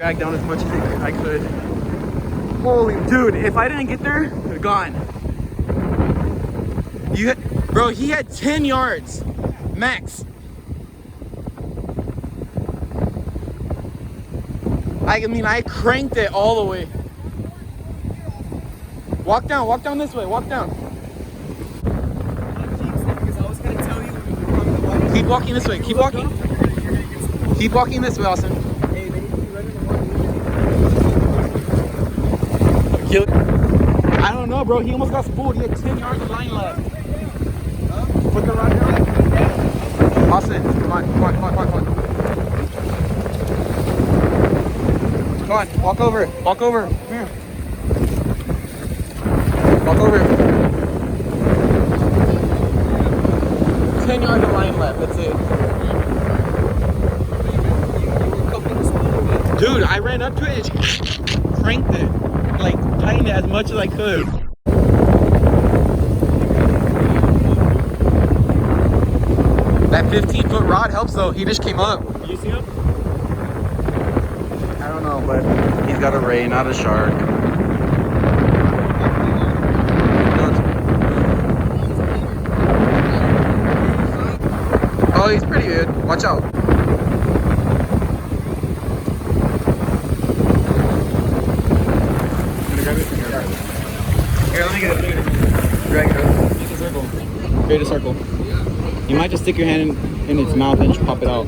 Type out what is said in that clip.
Drag down as much as I could. Holy dude, if I didn't get there, gone. Bro, he had 10 yards max. I mean, I cranked it all the way. Walk down this way, walk down. Keep walking this way, keep walking. Keep walking this way, Austin. I don't know, bro. He almost got spooled. He had 10 yards of line left. Put the rod down. Austin, come on. Come on, walk over. Walk over. Here. Walk over. 10 yards of line left. That's it. Dude, I ran up to it and cranked it. Like, tightened it as much as I could. That 15-foot rod helps though. He just came up. You see him? I don't know, but he's got a ray, not a shark. Oh, he's pretty good. Watch out. Here, let me get it. Drag it up. Make a circle. Create a circle. You might just stick your hand in its mouth and just pop it out.